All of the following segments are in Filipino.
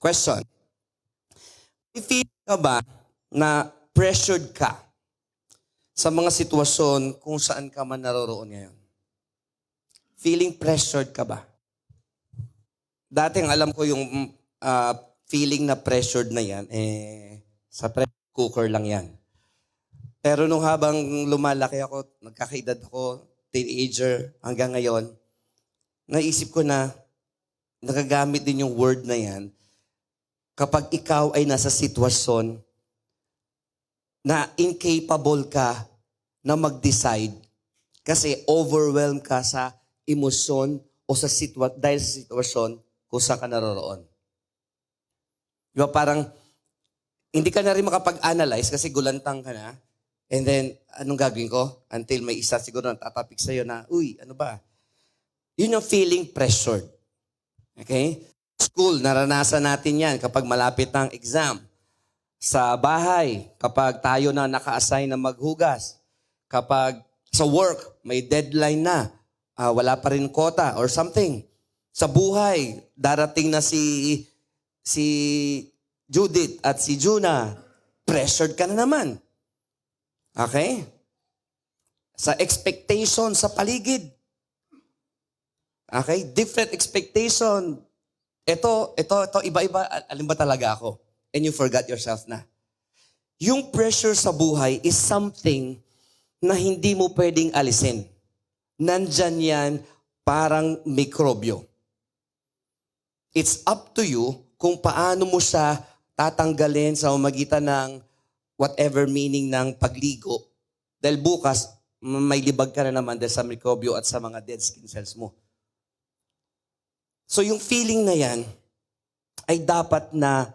Question. Feel ka ba na pressured ka sa mga sitwasyon kung saan ka man naroroon ngayon? Feeling pressured ka ba? Dating alam ko yung feeling na pressured na yan, sa pressure cooker lang yan. Pero nung habang lumalaki ako, nagkakaedad ako, teenager, hanggang ngayon, naisip ko na nagagamit din yung word na yan kapag ikaw ay nasa sitwasyon na incapable ka na mag-decide kasi overwhelmed ka sa emosyon o sa dahil sa sitwasyon kung saan ka naroroon. Diba parang hindi ka na rin makapag-analyze kasi gulantang ka na. And then, anong gagawin ko? Until may isa siguro na tatapik sa'yo na, uy, ano ba? Yun yung feeling pressured. Okay? School, naranasan natin yan kapag malapit ng exam. Sa bahay, kapag tayo na naka-assign na maghugas. Kapag sa work, may deadline na. Wala pa rin quota or something. Sa buhay, darating na si Judith at si Juna. Pressured ka na naman. Okay? Sa expectation sa paligid. Okay? Different expectation. Ito, iba-iba. Alin ba talaga ako? And you forgot yourself na. Yung pressure sa buhay is something na hindi mo pwedeng alisin. Nandyan yan parang mikrobyo. It's up to you kung paano mo siya tatanggalin sa magitan ng whatever meaning ng pagligo. Dahil bukas, may libag ka na naman dahil sa mikrobyo at sa mga dead skin cells mo. So yung feeling na yan ay dapat na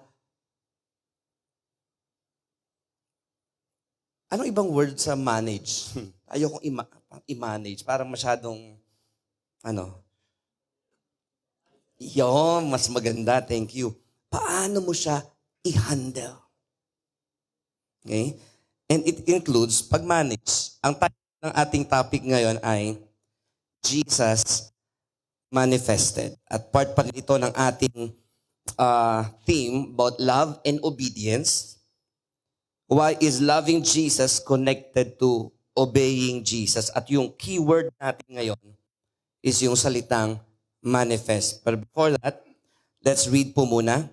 anong ibang word sa manage? Ayokong i-manage. Parang masyadong yun, mas maganda. Thank you. Paano mo siya i-handle? Okay? And it includes pag-manage. Ang title ng ating topic ngayon ay Jesus Manifested. At part pa ito ng ating theme about love and obedience. Why is loving Jesus connected to obeying Jesus? At yung keyword natin ngayon is yung salitang manifest. But before that, let's read po muna.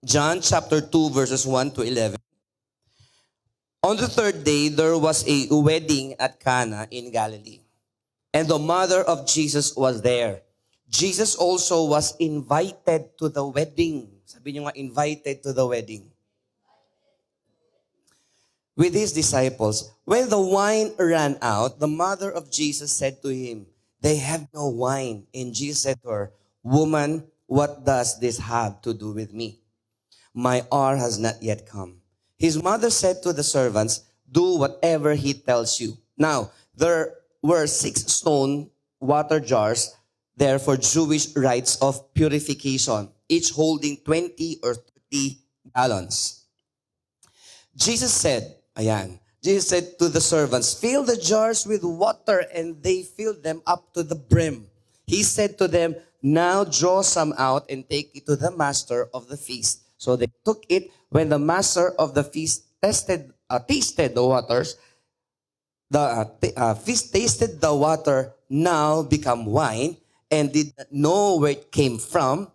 John chapter 2 verses 1 to 11. On the third day, there was a wedding at Cana in Galilee. And the mother of Jesus was there. Jesus also was invited to the wedding. Sabi niyo nga, invited to the wedding. With his disciples. When the wine ran out, the mother of Jesus said to him, "They have no wine." And Jesus said to her, "Woman, what does this have to do with me? My hour has not yet come." His mother said to the servants, "Do whatever he tells you." Now, there were 6 stone water jars there for Jewish rites of purification, each holding 20 or 30 gallons. Jesus said to the servants, "Fill the jars with water," and they filled them up to the brim. He said to them, "Now draw some out and take it to the master of the feast." So they took it. When the master of the feast tasted the waters, the feast tasted the water now become wine, and did not know where it came from,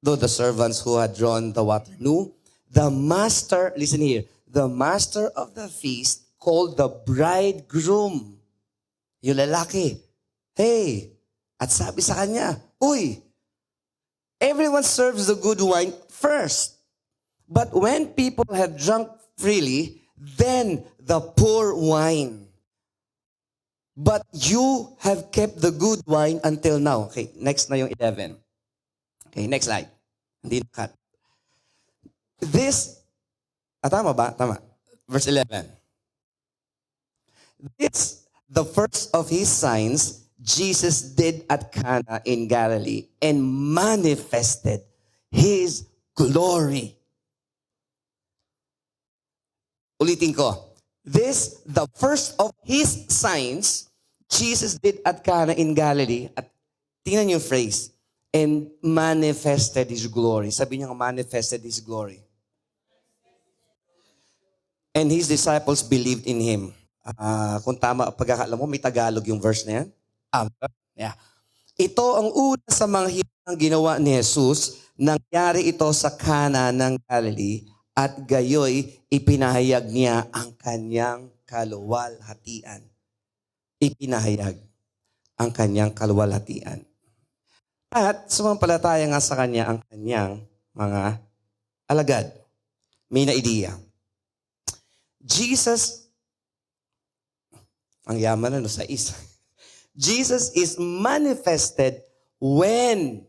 though the servants who had drawn the water knew. The master, listen here, the master of the feast called the bridegroom, yung lalaki. Hey, at sabi sa kanya, "Uy, everyone serves the good wine first. But when people have drunk freely, then the poor wine. But you have kept the good wine until now." Okay, next na yung 11. Okay, next slide. Hindi na-cut. Tama ba? Tama. Verse 11. This, the first of his signs, Jesus did at Cana in Galilee and manifested his glory. Ulitin ko. This, the first of his signs, Jesus did at Cana in Galilee. At tingnan yung phrase. and manifested His glory. Sabi niya, manifested His glory. And His disciples believed in Him. Kung tama pagkakaalam mo, may Tagalog yung verse na yan. Yeah. Ito ang una sa mga himang ginawa ni Jesus. Nangyari ito sa Cana ng Galilee at gayoy ipinahayag niya ang kanyang kaluwalhatian. Ipinahayag ang kanyang kaluwalhatian. At sumampalataya nga sa kanya ang kanyang mga alagad. May na-ideya. Jesus, ang yaman na sa isa. Jesus is manifested when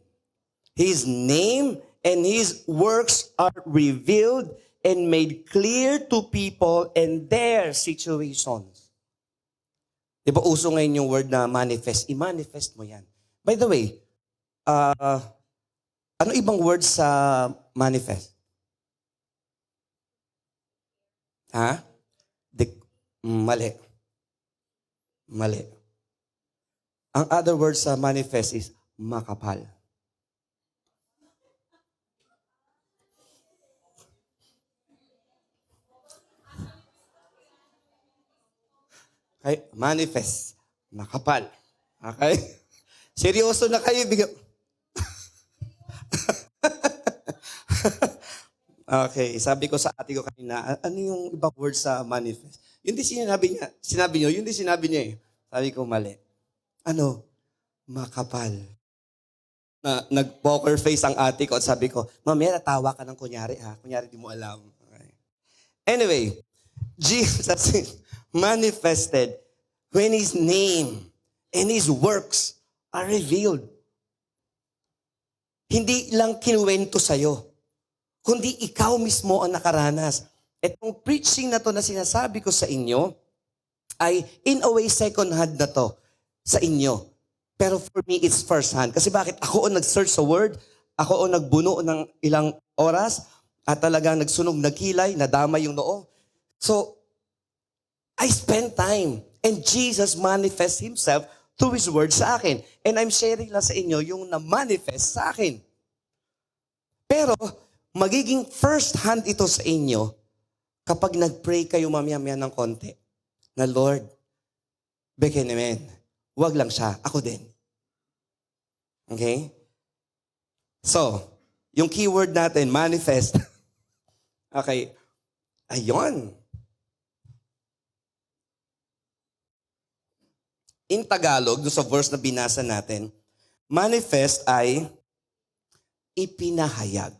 His name and His works are revealed and made clear to people and their situations. Di ba uso ngayon yung word na manifest? I-manifest mo yan. By the way, ano ibang word sa manifest? Ha? Mali. Mali. Ang other word sa manifest is makapal. Okay? Manifest. Makapal. Okay? Seryoso na kayo. Okay, sabi ko sa ate ko kanina, ano yung ibang word sa manifest? Yun din sinabi niyo, yun din sinabi niya eh. Sabi ko, mali. Ano? Makapal. Nag-poker face ang ate ko at sabi ko, mamaya natawa ka ng kunyari ha. Kunyari di mo alam. Okay. Anyway, Jesus is manifested when His name and His works are revealed. Hindi lang kinuwento sa'yo, kundi ikaw mismo ang nakaranas. Itong preaching na to na sinasabi ko sa inyo ay in a way second hand na to sa inyo. Pero for me, it's first hand. Kasi bakit? Ako ang nag-search sa word, ako ang nagbuno ng ilang oras, at talagang nagsunog, nagkilay, nadama yung noo. So, I spend time. And Jesus manifests Himself through His word sa akin. And I'm sharing lang sa inyo yung na-manifest sa akin. Pero, magiging first hand ito sa inyo kapag nag-pray kayo mamaya-maya ng konti na Lord, beke naman, wag lang siya, ako din. Okay? So, yung keyword natin, manifest. Okay. Ayun. In Tagalog, doon sa verse na binasa natin, manifest ay ipinahayag.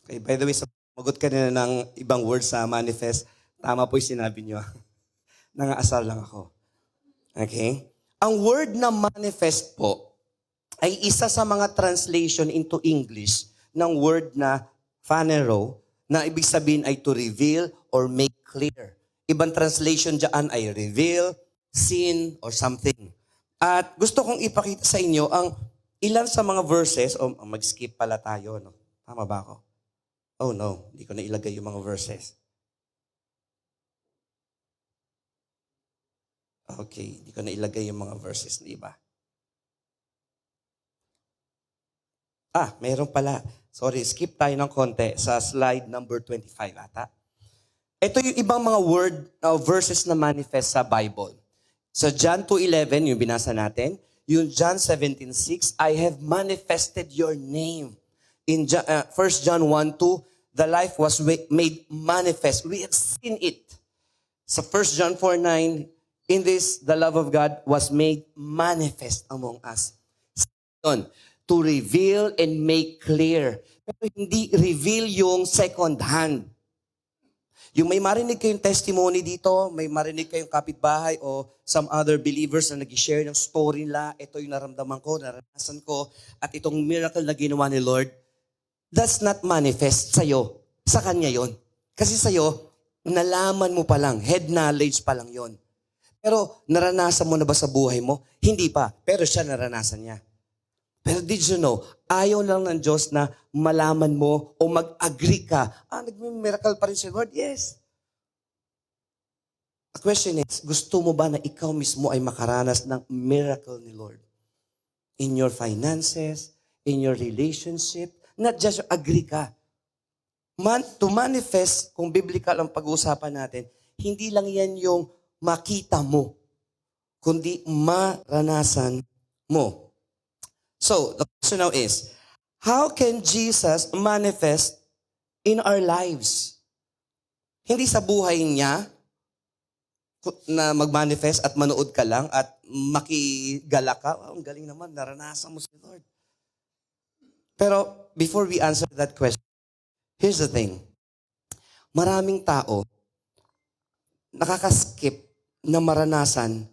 Okay, by the way, magot ka na ng ibang word sa manifest. Tama po yung sinabi nyo. Nangaasar lang ako. Okay? Ang word na manifest po ay isa sa mga translation into English ng word na phanero, na ibig sabihin ay to reveal or make clear. Ibang translation dyan ay reveal, seen, or something. At gusto kong ipakita sa inyo ang ilan sa mga verses, mag-skip pala tayo, no? Tama ba ako? Oh no, hindi ko na ilagay yung mga verses. Okay, hindi ko na ilagay yung mga verses na iba. Meron pala. Sorry, skip tayo ng konti sa slide number 25 ata. Ito yung ibang mga verses na manifest sa Bible. Sa John 2:11, yung binasa natin, yung John 17:6, I have manifested your name. In 1 John 1:2, the life was made manifest. We have seen it. Sa 1 John 4:9, in this, the love of God was made manifest among us. To reveal and make clear. Pero hindi reveal yung second hand. Yung may marinig kayong testimony dito, may marinig kayong kapitbahay o some other believers na nag-share ng story nila, ito yung naramdaman ko, naranasan ko, at itong miracle na ginawa ni Lord, that's not manifest sa'yo. Sa Kanya yon. Kasi sa'yo, nalaman mo pa lang, head knowledge pa lang yon. Pero naranasan mo na ba sa buhay mo? Hindi pa, pero siya naranasan niya. Pero did you know, ayaw lang ng Diyos na malaman mo o mag-agree ka. Nag-miracle pa rin si Lord? Yes. The question is, gusto mo ba na ikaw mismo ay makaranas ng miracle ni Lord? in your finances, in your relationship, not just agree ka. To manifest, kung biblical ang pag-uusapan natin, hindi lang yan yung makita mo, kundi maranasan mo. So, the question now is, how can Jesus manifest in our lives? Hindi sa buhay niya na mag-manifest at manood ka lang at makigala ka. Oh, ang galing naman, naranasan mo si Lord. Pero before we answer that question, here's the thing. Maraming tao nakakaskip na maranasan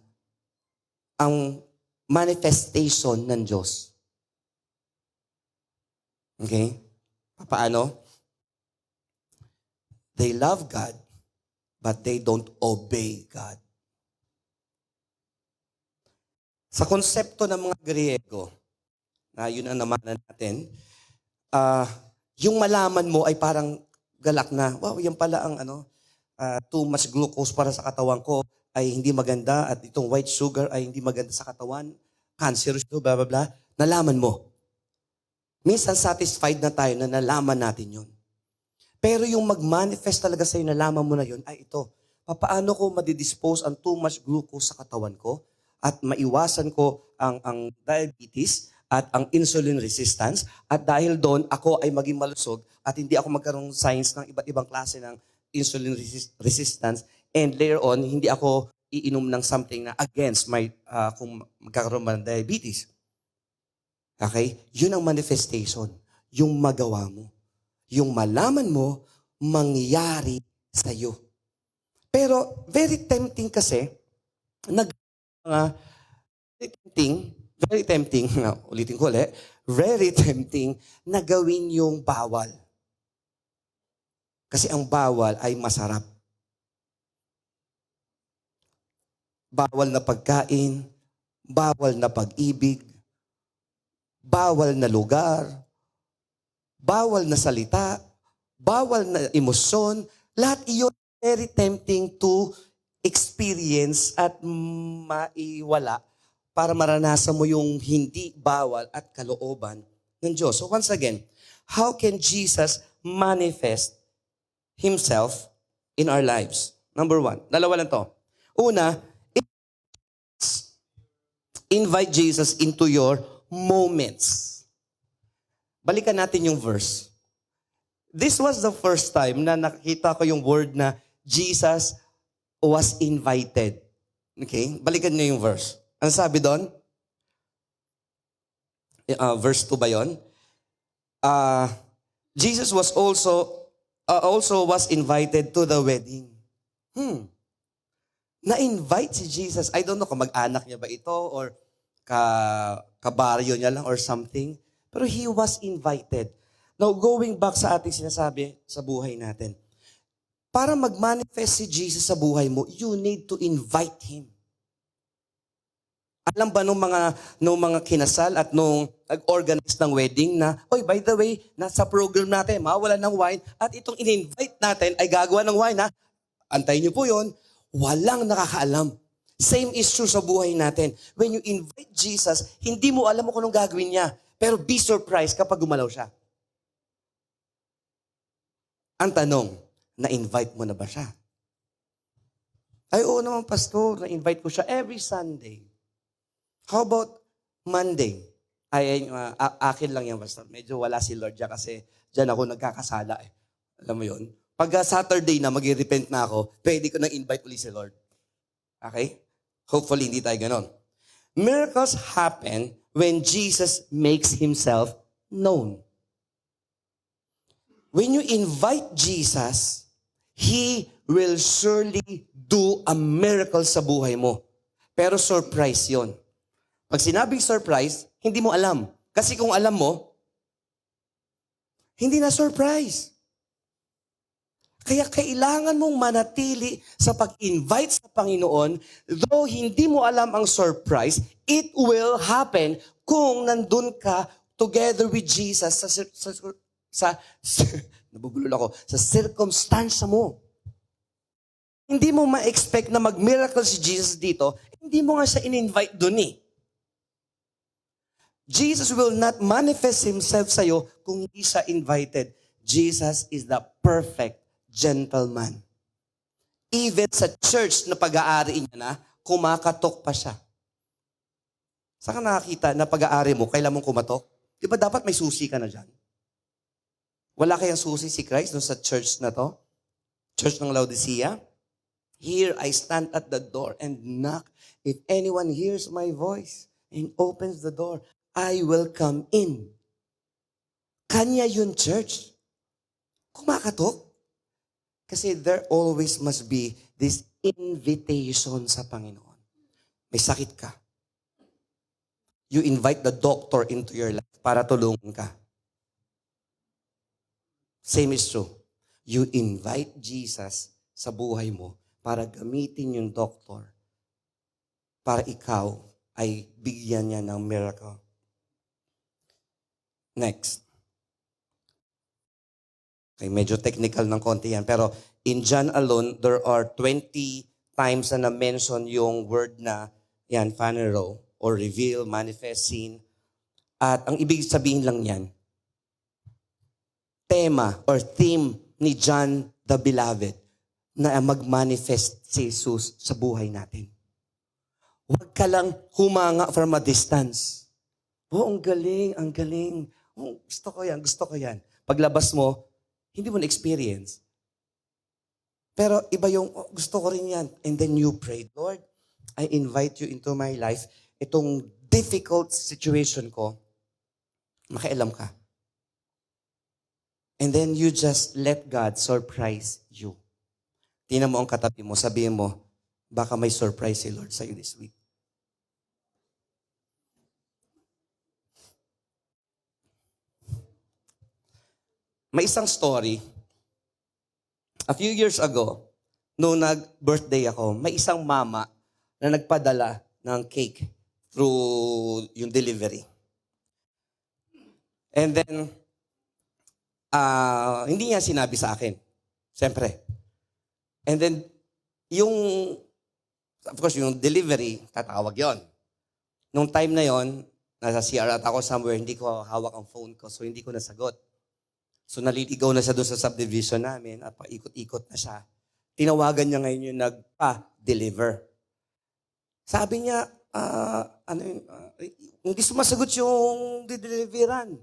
ang manifestation ng Diyos. Okay? Paano? They love God, but they don't obey God. Sa konsepto ng mga Griego, na yun ang namanan natin, yung malaman mo ay parang galak na, wow, yan pala ang too much glucose para sa katawan ko ay hindi maganda at itong white sugar ay hindi maganda sa katawan, cancerous to, blah, blah, blah. Nalaman mo. Minsan satisfied na tayo na nalaman natin yun. Pero yung mag-manifest talaga sa'yo, nalaman mo na yun, ay ito, paano ko madidispose ang too much glucose sa katawan ko at maiwasan ko ang diabetes at ang insulin resistance at dahil doon ako ay maging malusog at hindi ako magkaroon signs ng iba't ibang klase ng insulin resistance and later on, hindi ako iinom ng something na against my, kung magkakaroon man ng diabetes. Okay? Yun ang manifestation. Yung magawa mo. Yung malaman mo, mangyayari sa'yo. Pero very tempting kasi, very tempting, ulitin ko ulit, very tempting na gawin yung bawal. Kasi ang bawal ay masarap. Bawal na pagkain, bawal na pag-ibig, bawal na lugar, bawal na salita, bawal na emosyon. Lahat iyon very tempting to experience at maiwala para maranasan mo yung hindi bawal at kalooban ng Diyos. So once again, how can Jesus manifest Himself in our lives? Number one, dalawa lang to. Una, invite Jesus into your moments. Balikan natin yung verse. This was the first time na nakita ko yung word na Jesus was invited. Okay? Balikan niyo yung verse. Ano sabi doon? Verse 2 ba yun? Jesus was also was invited to the wedding. Na-invite si Jesus. I don't know kung mag-anak niya ba ito or kabaryo niya lang or something. Pero He was invited. Now, going back sa ating sinasabi sa buhay natin, para mag-manifest si Jesus sa buhay mo, you need to invite Him. Alam ba nung mga kinasal at nung nag-organize ng wedding na, oy, by the way, nasa program natin, mawala ng wine, at itong in-invite natin ay gagawa ng wine, ha? Antayin niyo po yun. Walang nakakaalam. Same is true sa buhay natin. When you invite Jesus, hindi mo alam kung anong gagawin niya. Pero be surprised kapag gumalaw siya. Ang tanong, na-invite mo na ba siya? Ay, oo naman, Pastor. Na-invite ko siya every Sunday. How about Monday? Akin lang yan, Pastor. Medyo wala si Lord dyan kasi dyan ako nagkakasala. Alam mo yun? Pag Saturday na, mag-repent na ako, pwede ko nang invite ulit si Lord. Okay? Hopefully, hindi tayo ganon. Miracles happen when Jesus makes Himself known. When you invite Jesus, He will surely do a miracle sa buhay mo. Pero surprise yon. Pag sinabing surprise, hindi mo alam. Kasi kung alam mo, hindi na surprise. Kaya kailangan mong manatili sa pag-invite sa Panginoon, though hindi mo alam ang surprise, it will happen kung nandun ka together with Jesus nabubulol ako, sa circumstance mo. Hindi mo ma-expect na mag-miracle si Jesus dito, hindi mo nga siya in-invite dun eh. Jesus will not manifest Himself sa'yo kung hindi siya invited. Jesus is the perfect gentleman. Even sa church na pag-aari niya na, kumakatok pa siya. Saan ka nakakita na pag-aari mo, kailan mong kumatok? Di ba dapat may susi ka na dyan? Wala kayang susi si Christ dun sa church na to? Church ng Laodicea? Here I stand at the door and knock. If anyone hears my voice and opens the door, I will come in. Kanya yun, church. Kumakatok. Kasi there always must be this invitation sa Panginoon. May sakit ka. You invite the doctor into your life para tulungan ka. Same is true. You invite Jesus sa buhay mo para gamitin yung doctor para ikaw ay bigyan niya ng miracle. Next. Okay, medyo technical ng konti yan. Pero in John alone, there are 20 times na na-mention yung word na yan, phanero, or reveal, manifest, seen. At ang ibig sabihin lang yan, tema or theme ni John the Beloved na mag-manifest si Jesus sa buhay natin. Huwag ka lang humanga from a distance. Oh, ang galing, ang galing. Oh, gusto ko yan, gusto ko yan. Paglabas mo, hindi mo na-experience. Pero iba yung, oh, gusto ko rin yan. And then you pray, Lord, I invite you into my life. Itong difficult situation ko, makialam ka. And then you just let God surprise you. Tingnan mo ang katabi mo, sabihin mo, baka may surprise si Lord sa'yo this week. May isang story. A few years ago, noong nag-birthday ako, may isang mama na nagpadala ng cake through yung delivery. And then, hindi niya sinabi sa akin. Siyempre. And then, of course, yung delivery, tatawag yon. Nung time na yon, nasa CR at ako somewhere, hindi ko hawak ang phone ko, so hindi ko nasagot. So naliligaw na siya doon sa subdivision namin at paikot-ikot na siya. Tinawagan niya ngayon yung nagpa-deliver. Sabi niya, hindi sumasagot yung dideliveran.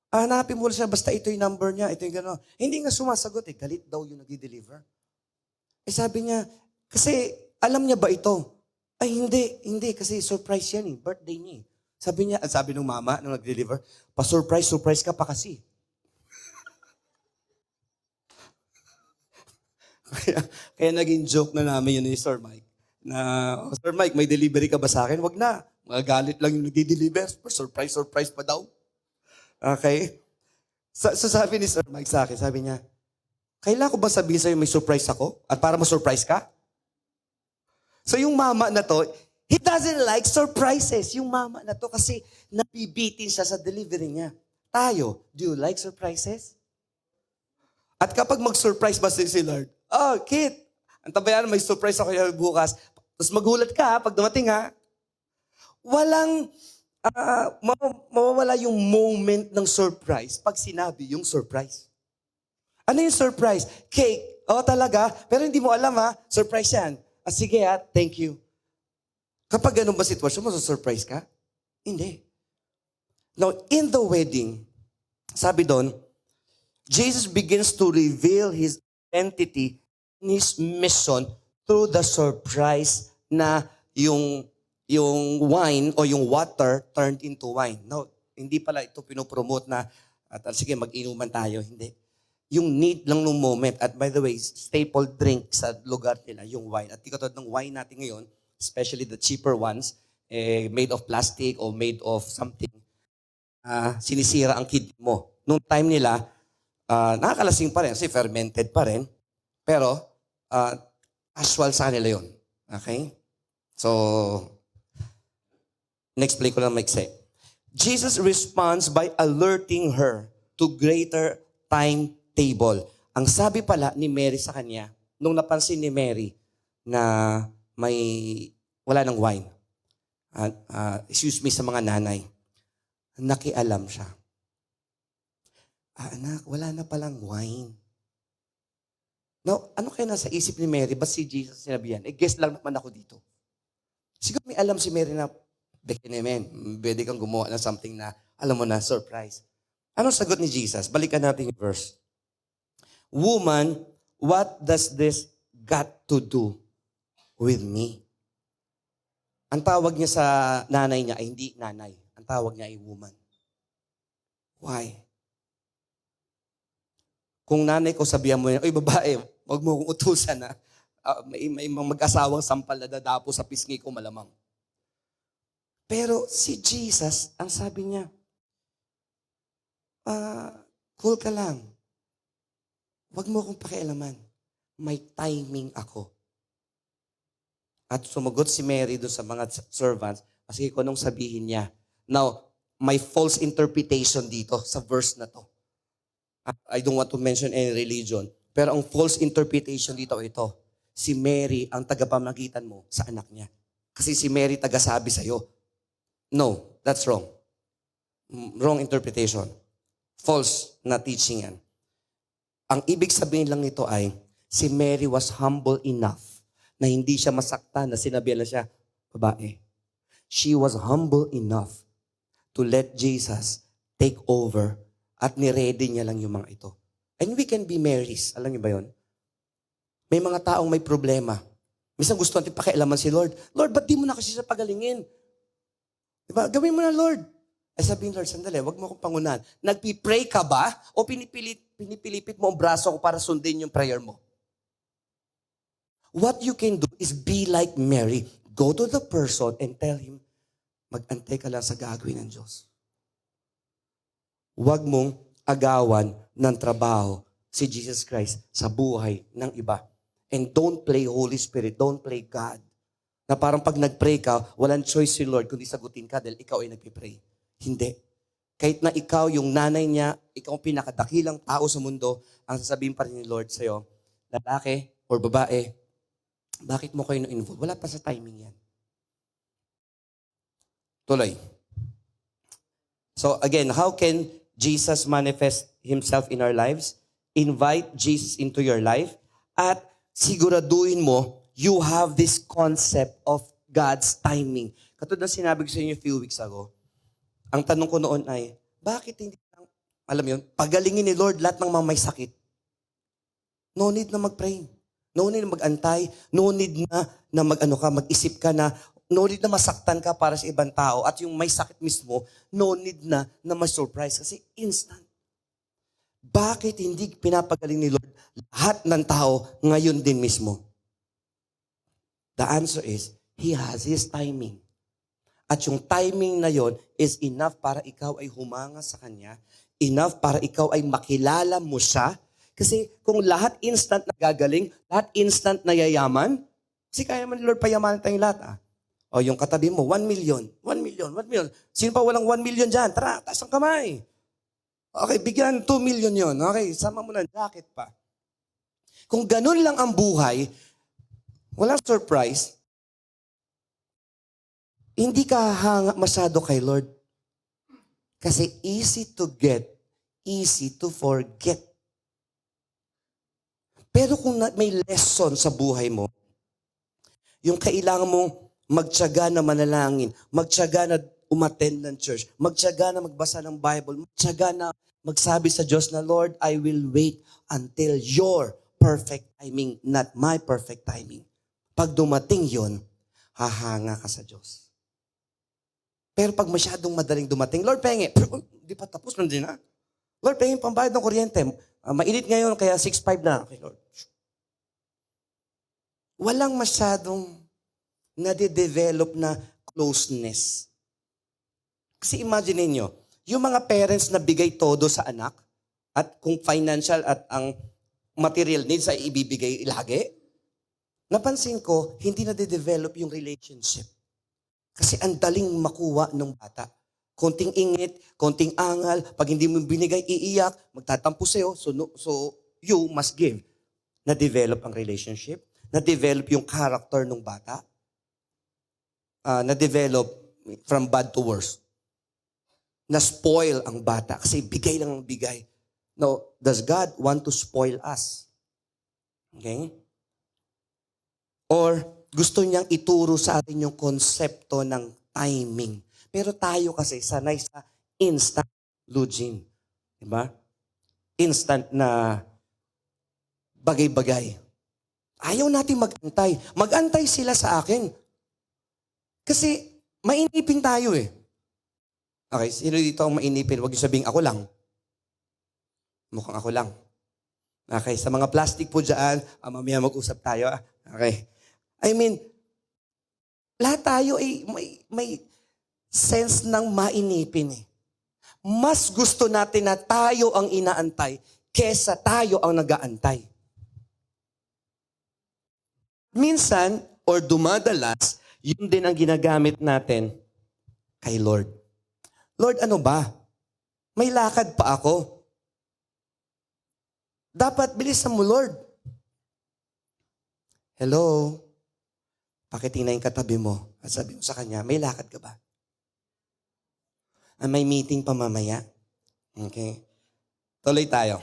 Hanapin mo siya, basta ito yung number niya, ito yung gano'n. Hindi nga sumasagot galit daw yung nag-deliver. Sabi niya, kasi alam niya ba ito? Ay hindi, kasi surprise yan birthday niya Sabi ng mama nung nag-deliver, surprise ka pa kasi. Kaya naging joke na namin yun ni Sir Mike. Sir Mike, may delivery ka ba sa akin? Wag na. Magagalit lang yung nag-deliver. Surprise pa daw. Okay? So sabi ni Sir Mike sa akin, sabi niya, kailan ko ba sabihin sa'yo may surprise ako? At para ma-surprise ka? So yung mama na to, he doesn't like surprises. Yung mama na to kasi nabibitin siya sa delivery niya. Tayo, do you like surprises? At kapag mag-surprise ba si Lord, Kit, ang tabayan, may surprise ako yung bukas. Tapos magulat ka pag dumating Walang, mawawala yung moment ng surprise pag sinabi yung surprise. Ano yung surprise? Cake. Talaga? Pero hindi mo alam surprise yan. Sige thank you. Kapag ganun ba sitwasyon mo, surprise ka? Hindi. Now, in the wedding, sabi doon, Jesus begins to reveal His identity in His mission through the surprise na yung wine o yung water turned into wine. No, hindi pala ito pinopromote na sige, mag-inuman tayo. Hindi. Yung need lang nung moment. At by the way, staple drink sa lugar nila, yung wine. At katulad ng wine natin ngayon, especially the cheaper ones, made of plastic or made of something, sinisira ang kidney mo. Nung time nila, nakakalasing pa rin kasi fermented pa rin. Pero, casual sa kanila yun. Okay? So, na-explain ko lang maikse. Jesus responds by alerting her to greater timetable. Ang sabi pala ni Mary sa kanya, nung napansin ni Mary na wala ng wine, excuse me sa mga nanay, nakialam siya. Anak, wala na palang wine. Now, ano kaya nasa isip ni Mary? Ba't si Jesus sinabihan? Guess lang naman ako dito. Siguro may alam si Mary na, Bekinemen, pwede kang gumawa ng something na, alam mo na, surprise. Anong sagot ni Jesus? Balikan natin yung verse. Woman, what does this got to do with me? Ang tawag niya sa nanay niya ay hindi nanay. Ang tawag niya ay woman. Why? Kung nanay ko sabihan mo yan, oy babae, wag mo akong utusan na may mag-asawang sampal na dadapo sa pisngi ko malamang. Pero si Jesus, ang sabi niya, cool ka lang. Wag mo akong pakialaman. May timing ako. At sumagot si Mary doon sa mga servants, kasi kung anong sabihin niya. Now, may false interpretation dito sa verse na to. I don't want to mention any religion. Pero ang false interpretation dito ito. Si Mary ang tagapamagitan mo sa anak niya. Kasi si Mary tagasabi sa'yo. No, that's wrong. Wrong interpretation. False na teaching yan. Ang ibig sabihin lang nito ay, si Mary was humble enough na hindi siya masaktan na sinabihan na siya, babae. She was humble enough to let Jesus take over at ni-ready niya lang yung mga ito. And we can be Marys. Alam niyo ba yun? May mga taong may problema. Minsan gusto natin pakialaman si Lord. Lord, ba't di mo na kasi siya pagalingin? Diba? Gawin mo na, Lord. Ay sabihin, Lord, sandali, wag mo akong pangunahan. Nagpi-pray ka ba? O pinipilipit mo ang braso ko para sundin yung prayer mo? What you can do is be like Mary. Go to the person and tell him, mag-antay ka lang sa gagawin ng Diyos. Huwag mong agawan ng trabaho si Jesus Christ sa buhay ng iba. And don't play Holy Spirit, don't play God. Na parang pag nag-pray ka, walang choice si Lord kundi sagutin ka dahil ikaw ay nagpipray. Hindi. Kahit na ikaw, yung nanay niya, ikaw ang pinakadakilang tao sa mundo, ang sasabihin pa rin ni Lord sa'yo, lalaki or babae, bakit mo kayo na-involve? Wala pa sa timing yan. Tuloy. So again, how can Jesus manifest Himself in our lives? Invite Jesus into your life at siguraduhin mo you have this concept of God's timing. Katulad ng sinabi ko sa inyo a few weeks ago, ang tanong ko noon ay, bakit hindi alam mo yun, pagalingin ni Lord lahat ng mga may sakit? No need na mag-pray. No need na mag-antay. No need na mag-isip ka na, no need na masaktan ka para sa ibang tao. At yung may sakit mismo, no need na ma-surprise. Kasi instant. Bakit hindi pinapagaling ni Lord lahat ng tao ngayon din mismo? The answer is, He has His timing. At yung timing na yon is enough para ikaw ay humanga sa Kanya, enough para ikaw ay makilala mo siya. Kasi kung lahat instant na gagaling, lahat instant na yayaman, kasi kaya naman ni Lord payamanan tayong lahat. O yung katabi mo, 1 million, 1 million, 1 million. Sino pa walang 1 million dyan? Tara, taas ang kamay. Okay, bigyan 2 million yon. Okay, sama mo ng jacket pa. Kung ganun lang ang buhay, walang surprise, hindi ka hanga masyado kay Lord. Kasi easy to get, easy to forget. Pero kung may lesson sa buhay mo, yung kailangan mong magtiyaga na manalangin, magtiyaga na umattend ng church, magtiyaga na magbasa ng Bible, magtiyaga na magsabi sa Diyos na, Lord, I will wait until your perfect timing, not my perfect timing. Pag dumating yon, hahanga ka sa Diyos. Pero pag masyadong madaling dumating, Lord, pengi, di pa tapos, nandiyan na. Lord, pengi pambayad ng kuryente. Mainit ngayon, kaya 6.5 na. Okay, Lord. Walang masyadong nade-develop na closeness. Kasi imagine niyo, yung mga parents na bigay todo sa anak, at kung financial at ang material needs ay ibibigay lagi, napansin ko, hindi nade-develop yung relationship. Kasi ang daling makuha ng bata. Konting ingit, konting angal, pag hindi mo binigay, iiyak, magtatampo sa'yo, so you must give. Na-develop ang relationship, na-develop yung character ng bata, na-develop from bad to worse. na-spoil ang bata kasi bigay lang ang bigay. No, does God want to spoil us? Okay? Or gusto niyang ituro sa atin yung konsepto ng timing. Pero tayo kasi sanay sa instant, Lugin. Diba? Instant na bagay-bagay. Ayaw natin mag-antay. Mag-antay sila sa akin. Kasi mainipin tayo eh. Okay, sino dito ang mainipin? Huwag niyo sabihing ako lang. Mukhang ako lang. Okay, sa mga plastic po dyan, mamaya mag-usap tayo. Okay. I mean, lahat tayo ay may sense ng mainipin eh. Mas gusto natin na tayo ang inaantay kesa tayo ang nag-aantay. Minsan, or dumadalas, yun din ang ginagamit natin kay Lord. Lord, ano ba? May lakad pa ako. Dapat bilisan mo, Lord. Hello? Pakitingnan yung katabi mo at sabi mo sa kanya, may lakad ka ba? May meeting pa mamaya. Okay? Tuloy tayo.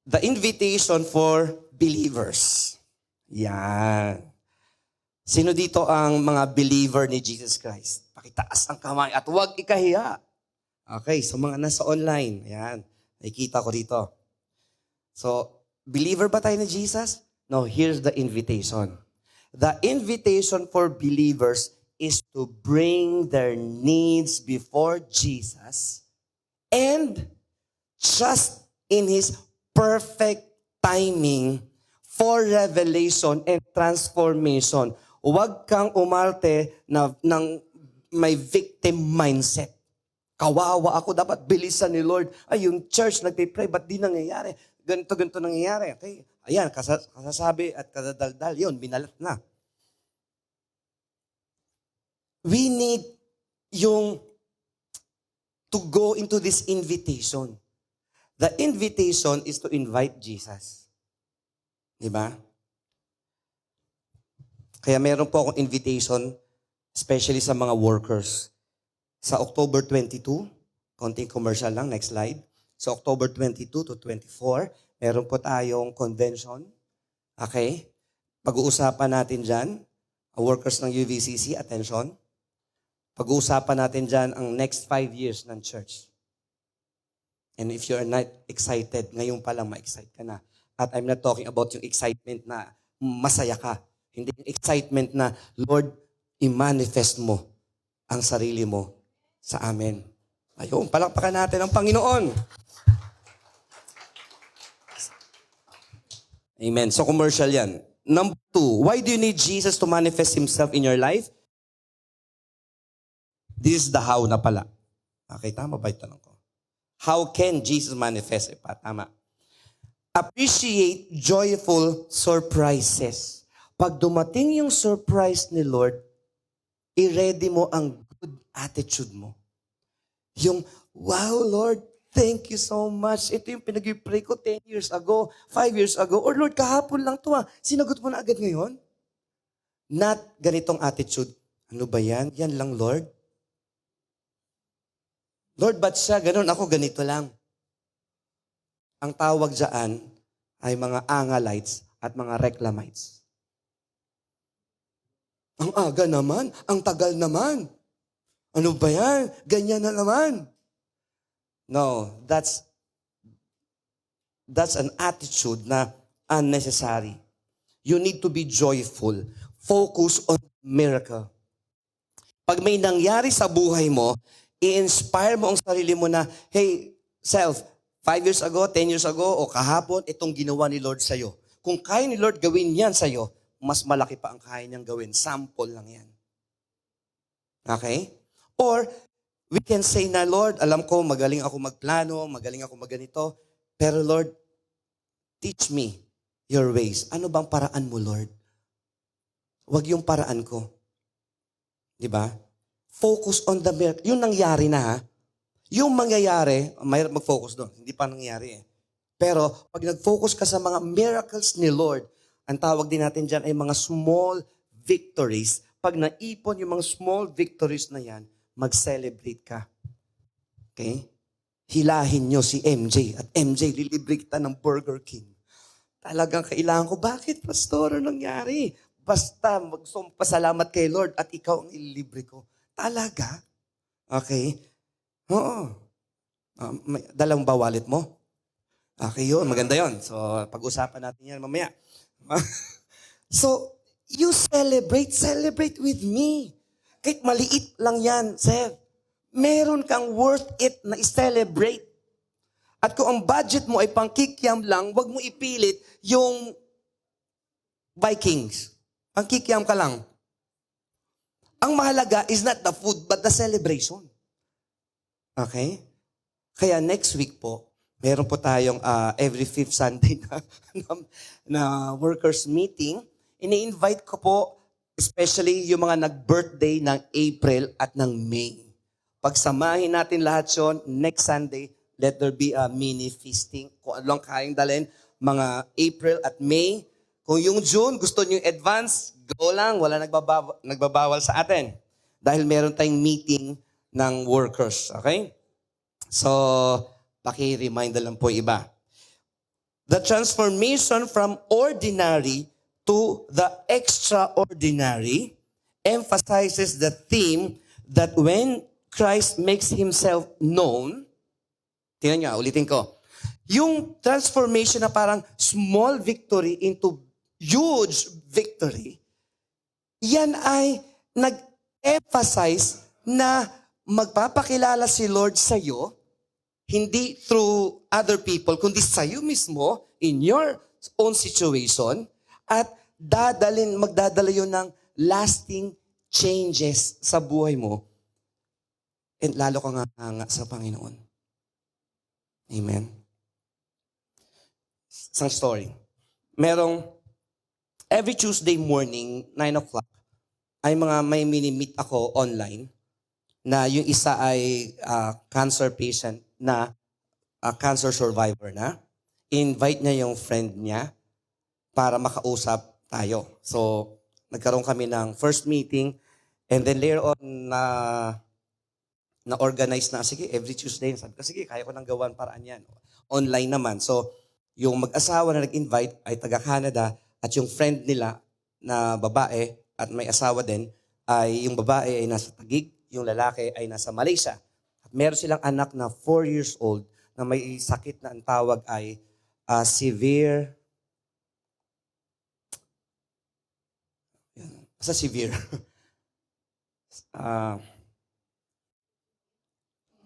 The invitation for believers. Yan. Sino dito ang mga believer ni Jesus Christ? Pakitaas ang kamay at huwag ikahiya. Okay, so mga nasa online, yan. Nakikita ko dito. So, believer ba tayo ni Jesus? No, here's the invitation. The invitation for believers is to bring their needs before Jesus and trust in His perfect timing for revelation and transformation. Huwag kang umarte ng may victim mindset. Kawawa ako, dapat bilisan ni Lord. Ay, yung church nagpipray, ba't di nangyayari? Ganito nangyayari. Okay, ayan, kasasabi at kadadaldal, yun, binalat na. We need to go into this invitation. The invitation is to invite Jesus. Diba? Kaya meron po akong invitation, especially sa mga workers. Sa October 22, konting commercial lang, next slide. Sa October 22 to 24, meron po tayong convention. Okay? Pag-uusapan natin dyan, workers ng UVCC, attention. Pag-uusapan natin dyan ang next 5 years ng church. And if you're not excited, ngayon pa lang ma-excite ka na. At I'm not talking about yung excitement na masaya ka. Hindi yung excitement na, Lord, i-manifest mo ang sarili mo sa amin. Ayun, palakpakan natin ang Panginoon. Amen. So commercial yan. Number 2, why do you need Jesus to manifest Himself in your life? This is the how na pala. Okay, tama ba yung tanong ko? How can Jesus manifest? Tama. Appreciate joyful surprises. Pag dumating yung surprise ni Lord, i-ready mo ang good attitude mo. Yung, wow, Lord, thank you so much. Ito yung pinag-pray ko 10 years ago, 5 years ago, or Lord, kahapon lang to sinagot mo na agad ngayon? Not ganitong attitude. Ano ba yan? Yan lang, Lord. Lord, ba't siya ganun? Ako ganito lang. Ang tawag dyan ay mga angalites at mga reclamites. Ang aga naman, ang tagal naman. Ano ba yan? Ganyan na naman. No, that's an attitude na unnecessary. You need to be joyful. Focus on miracle. Pag may nangyari sa buhay mo, i-inspire mo ang sarili mo na, hey, self, 5 years ago, 10 years ago, o kahapon, itong ginawa ni Lord sa'yo. Kung kaya ni Lord gawin yan sa'yo, mas malaki pa ang kaya niyang gawin. Sample lang yan. Okay? Or, we can say na, Lord, alam ko, magaling ako magplano, magaling ako magganito, pero Lord, teach me your ways. Ano bang paraan mo, Lord? Huwag yung paraan ko. Diba? Focus on the miracle. Yung nangyari na Yung mangyayari, mahirap mag-focus doon. Hindi pa nangyari Pero pag nag-focus ka sa mga miracles ni Lord, ang tawag din natin dyan ay mga small victories, pag naipon yung mga small victories na yan, mag-celebrate ka. Okay? Hilahin nyo si MJ at MJ, lilibre kita ng Burger King. Talagang kailangan ko, bakit, pastor, anong nangyari? Basta pasalamat kay Lord at ikaw ang ililibre ko. Talaga? Okay? Oo. Dalang ba wallet mo? Okay yun, maganda yun. So, pag-usapan natin yan mamaya. So, you celebrate with me. Kahit maliit lang yan, Seth. Meron kang worth it na i-celebrate. At kung ang budget mo ay pangkikiam lang, wag mo ipilit yung Vikings. Pangkikiam ka lang. Ang mahalaga is not the food, but the celebration. Okay? Kaya next week po, meron po tayong every fifth Sunday na workers meeting. Ini-invite ko po, especially yung mga nag-birthday ng April at ng May. Pagsamahin natin lahat yon next Sunday, let there be a mini feasting. Kung anong kayang dalhin, mga April at May. Kung yung June, gusto nyo yung advance, go lang, wala nagbabawal sa atin. Dahil meron tayong meeting ng workers. Okay? So, paki-remind na lang po iba. The transformation from ordinary to the extraordinary emphasizes the theme that when Christ makes Himself known, tingnan nyo, ulitin ko, yung transformation na parang small victory into huge victory, yan ay nag-emphasize na magpapakilala si Lord sa'yo, hindi through other people, kundi sa'yo mismo, in your own situation, at magdadala yun ng lasting changes sa buhay mo, and lalo kang hanga sa Panginoon. Amen? Isang story. Every Tuesday morning, 9 o'clock, may mini-meet ako online na yung isa ay cancer patient na cancer survivor na. Invite niya yung friend niya para makausap tayo. So, nagkaroon kami ng first meeting and then later on na-organize na, sige, every Tuesday. Sabi ko, sige, kaya ko nang gawan paraan yan. Online naman. So, yung mag-asawa na nag-invite ay taga-Canada at yung friend nila na babae at may asawa din, ay yung babae ay nasa Taguig, yung lalaki ay nasa Malaysia. At meron silang anak na 4 years old na may sakit na ang tawag ay severe, severe.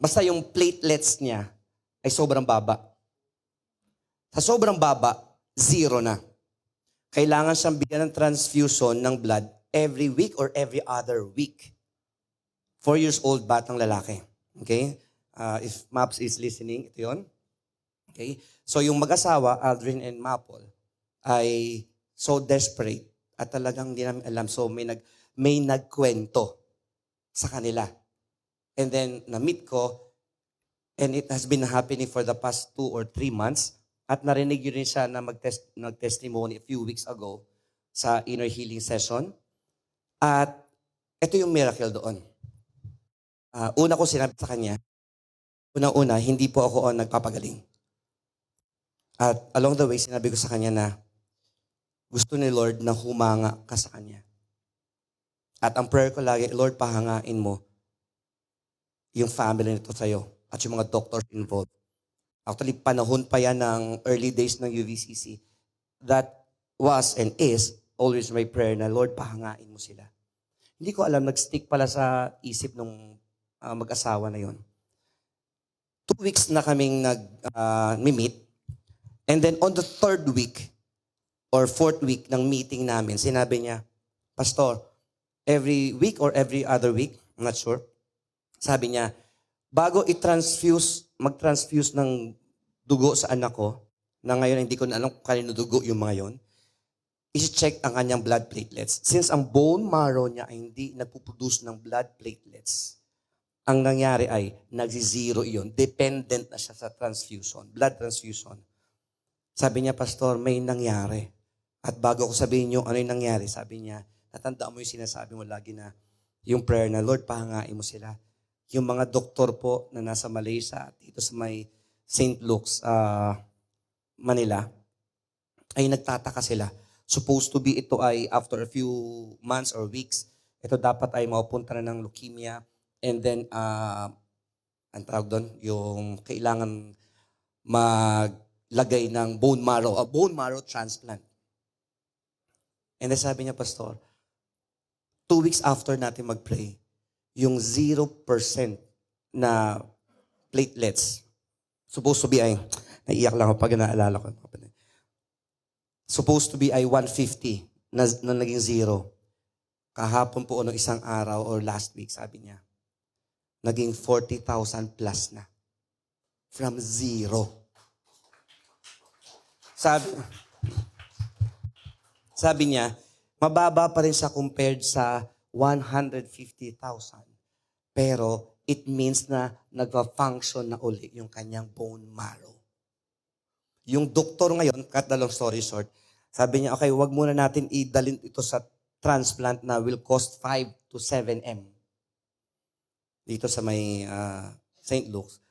Basta yung platelets niya ay sobrang baba. Sa sobrang baba, 0 na. Kailangan siyang bigyan ng transfusion ng blood every week or every other week. 4 years old batang lalaki. Okay? If Maps is listening, ito yun. Okay? So yung mag-asawa, Aldrin and Mapol, ay so desperate at talagang hindi namin alam. So may nagkwento sa kanila. And then, na-meet ko, and it has been happening for the past 2 or 3 months. At narinig yun rin siya na nag-testimony a few weeks ago sa inner healing session. At ito yung miracle doon. Una ko sinabi sa kanya, unang-una, hindi po ako nagpapagaling. At along the way, sinabi ko sa kanya na gusto ni Lord na humanga ka sa kanya. At ang prayer ko lagi, Lord, pahangain mo yung family nito sa'yo at yung mga doctors involved. Actually, panahon pa yan ng early days ng UVCC. That was and is always my prayer na, Lord, pahangain mo sila. Hindi ko alam, nag-stick pala sa isip ng mag-asawa na yon. 2 weeks na kaming nag-meet. And then on the 3rd week or 4th week ng meeting namin, sinabi niya, Pastor, every week or every other week, I'm not sure, sabi niya, bago mag-transfuse ng dugo sa anak ko, na ngayon hindi ko na alam kung kanino dugo yung mga yon, i-check ang kanyang blood platelets. Since ang bone marrow niya ay hindi nagpuproduce ng blood platelets, ang nangyari ay nagsi-zero iyon. Dependent na siya sa transfusion, blood transfusion. Sabi niya, Pastor, may nangyari. At bago ko sabihin niyo ano yung nangyari, sabi niya, Natandaan mo yung sinasabi mo lagi na yung prayer na, Lord, pahangain mo sila. Yung mga doktor po na nasa Malaysia, dito sa may St. Luke's, Manila, ay nagtataka sila. Supposed to be ito ay after a few months or weeks, ito dapat ay mapupunta na ng leukemia. And then, ang tawag doon, yung kailangan maglagay ng bone marrow, a bone marrow transplant. And then sabi niya, Pastor, 2 weeks after natin mag-pray, yung 0% na platelets, supposed to be ay, naiiyak lang ako pag naalala ko. Supposed to be ay 150 na naging zero. Kahapon po ano isang araw or last week, sabi niya, naging 40,000 plus na. From zero. Sabi niya, mababa pa rin siya compared sa 150,000. Pero it means na nagpa-function na uli yung kanyang bone marrow. Yung doktor ngayon, cut the long story short, sabi niya, okay, wag muna natin idalhin ito sa transplant na will cost 5 to 7 M. Dito sa may St. Luke's.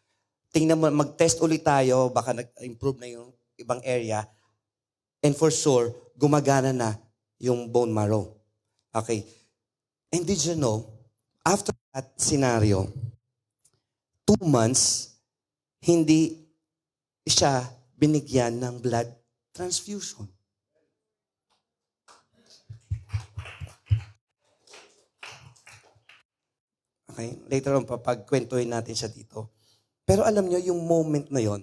Tingnan mo, mag-test ulit tayo, baka nag-improve na yung ibang area. And for sure, gumagana na yung bone marrow. Okay. And did you know, after that scenario, 2 months, hindi siya binigyan ng blood transfusion. Okay? Later on, papagkwentuhin natin siya dito. Pero alam nyo, yung moment na yon,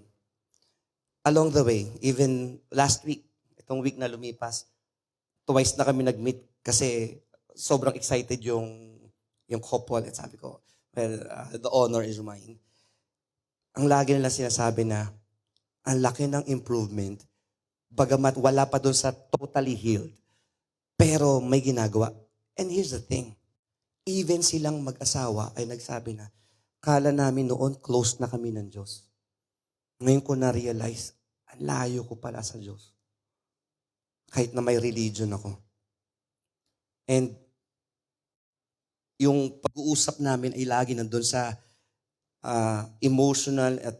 along the way, even last week, itong week na lumipas, twice na kami nag-meet kasi sobrang excited yung couple. At sabi ko, well, the honor is mine. Ang lagi nila sinasabi na, ang laki ng improvement, bagamat wala pa doon sa totally healed, pero may ginagawa. And here's the thing, even silang mag-asawa ay nagsabi na, kala namin noon close na kami ng Diyos. Ngayon ko na-realize, ang layo ko pala sa Diyos. Kahit na may religion ako. And yung pag-uusap namin ay lagi nandun sa emotional at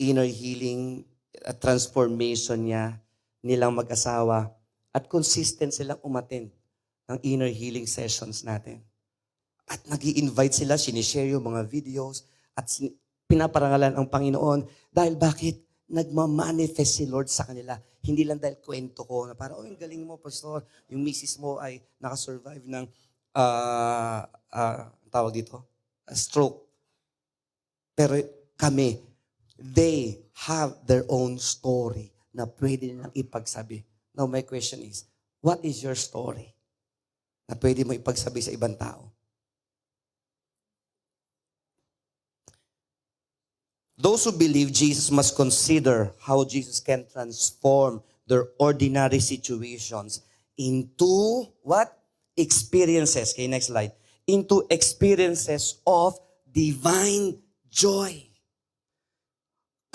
inner healing at transformation nilang mag-asawa. At consistent silang umattend ng inner healing sessions natin. At nag-i-invite sila, sinishare yung mga videos, at pinaparangalan ang Panginoon. Dahil bakit? Nagmamanifest si Lord sa kanila. Hindi lang dahil kwento ko na parang, oh, yung galing mo, Pastor. Yung misis mo ay nakasurvive ng, tawag dito, stroke. Pero kami, they have their own story na pwede nilang ipagsabi. Now, my question is, what is your story na pwede mo ipagsabi sa ibang tao? Those who believe Jesus must consider how Jesus can transform their ordinary situations into what? Experiences. Okay, next slide. Into experiences of divine joy.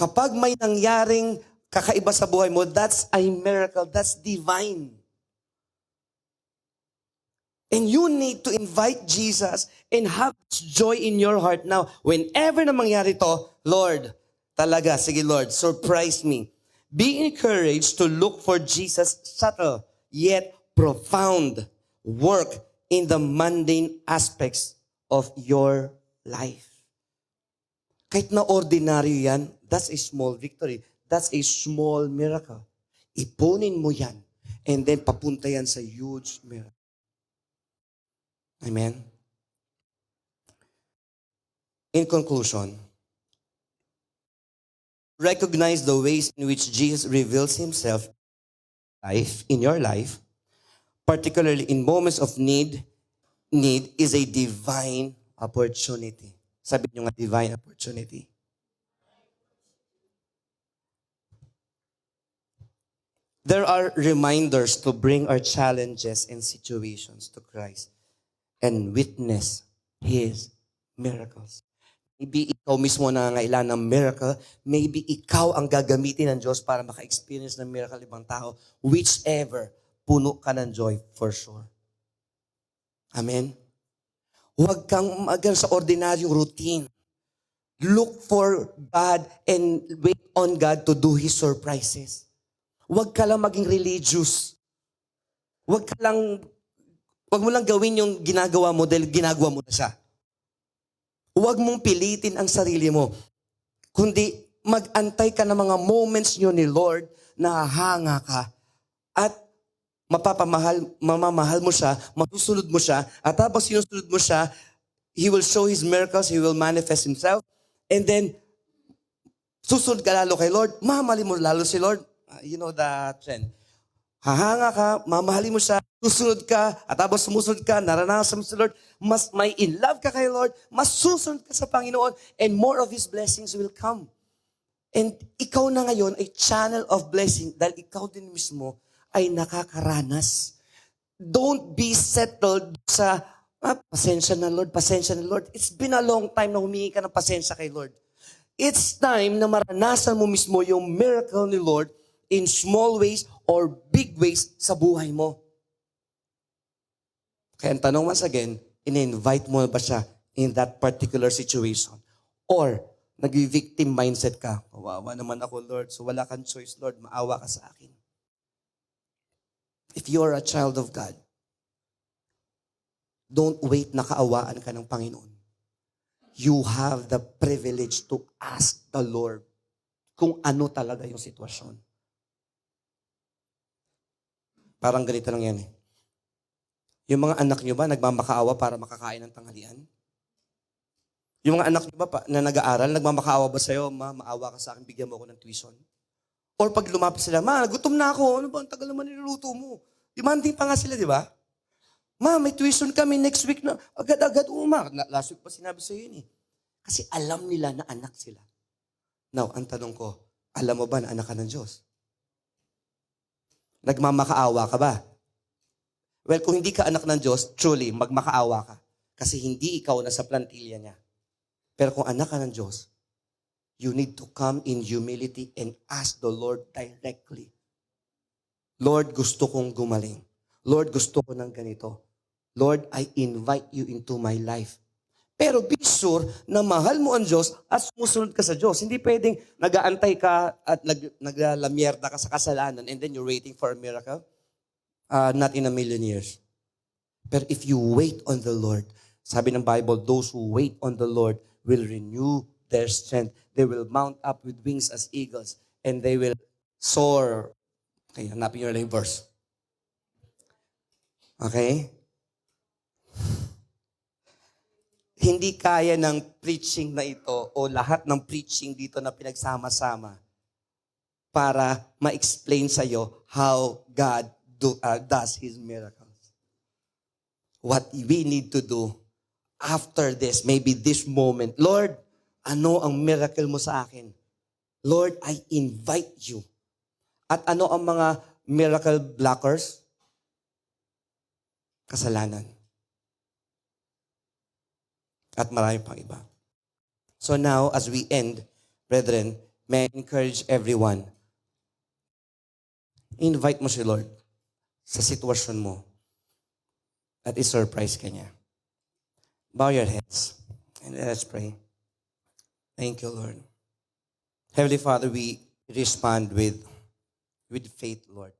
Kapag may nangyaring kakaiba sa buhay mo, that's a miracle. That's divine. And you need to invite Jesus and have joy in your heart now. Whenever na mangyari to, Lord, talaga, sige Lord, surprise me. Be encouraged to look for Jesus' subtle yet profound work in the mundane aspects of your life. Kahit na ordinaryo yan, that's a small victory. That's a small miracle. Ipunin mo yan and then papunta yan sa huge miracle. Amen? In conclusion, recognize the ways in which Jesus reveals Himself in your life, particularly in moments of need is a divine opportunity. Sabi niyo nga, divine opportunity. There are reminders to bring our challenges and situations to Christ and witness His miracles. Maybe ikaw mismo nangangailangan ng miracle. Maybe ikaw ang gagamitin ng Diyos para maka-experience ng miracle ibang tao. Whichever, puno ka ng joy for sure. Amen? Huwag kang umagal sa ordinaryong routine. Look for God and wait on God to do His surprises. Huwag ka lang maging religious. Huwag mo lang gawin yung ginagawa mo dahil ginagawa mo na siya. Huwag mong pilitin ang sarili mo. Kundi mag-antay ka ng mga moments nyo ni Lord na hanga ka at mamamahal mo siya, masusunod mo siya, at tapos sinusunod mo siya, He will show His miracles, He will manifest Himself, and then susunod ka lalo kay Lord, mamahalin mo lalo si Lord. You know the trend. Hahanga ka, mamahalin mo siya, susunod ka, at tapos sumusunod ka, naranasan mo si Lord, mas may in love ka kay Lord, mas susunod ka sa Panginoon, and more of His blessings will come. And ikaw na ngayon ay channel of blessing dahil ikaw din mismo ay nakakaranas. Don't be settled sa, pasensya na Lord, pasensya na Lord. It's been a long time na humingi ka ng pasensya kay Lord. It's time na maranasan mo mismo yung miracle ni Lord in small ways or big ways sa buhay mo. Kaya ang tanong once again, in-invite mo ba siya in that particular situation? Or nag-victim mindset ka, kawawa naman ako Lord, so wala kang choice Lord, maawa ka sa akin. If you are a child of God, don't wait na kaawaan ka ng Panginoon. You have the privilege to ask the Lord kung ano talaga yung sitwasyon. Parang ganito lang yan eh. Yung mga anak nyo ba nagmamakaawa para makakain ng tanghalian? Yung mga anak nyo ba na nag-aaral, nagmamakaawa ba sa'yo, maawa ka sa akin, bigyan mo ako ng tuition? Or pag lumapit sila, gutom na ako, ano ba, ang tagal naman niluluto mo? Demanding pa nga sila, di ba? May tuition kami next week na, agad-agad, last week pa sinabi sa'yo yun eh. Kasi alam nila na anak sila. Now, ang tanong ko, alam mo ba na anak ka ng Diyos? Nagmamakaawa ka ba? Well, kung hindi ka anak ng Diyos, truly, magmakaawa ka. Kasi hindi ikaw na sa plantilya niya. Pero kung anak ka ng Diyos, you need to come in humility and ask the Lord directly. Lord, gusto kong gumaling. Lord, gusto ko ng ganito. Lord, I invite you into my life. Pero be sure na mahal mo ang Diyos at sumusunod ka sa Diyos. Hindi pwedeng nag-aantay ka at naglalamierda ka sa kasalanan and then you're waiting for a miracle. Not in a million years. But if you wait on the Lord, sabi ng Bible, those who wait on the Lord will renew their strength. They will mount up with wings as eagles and they will soar. Okay, hanapin nyo na yung verse. Okay? Hindi kaya ng preaching na ito o lahat ng preaching dito na pinagsama-sama para ma-explain sa iyo how God does His miracles. What we need to do after this, maybe this moment, Lord, ano ang miracle mo sa akin? Lord, I invite you. At ano ang mga miracle blockers? Kasalanan. At marami pang iba. So now, as we end, brethren, may I encourage everyone, invite mo si Lord sa sitwasyon mo at i-surprise ka niya. Bow your heads and let's pray. Thank you, Lord. Heavenly Father, we respond with faith, Lord.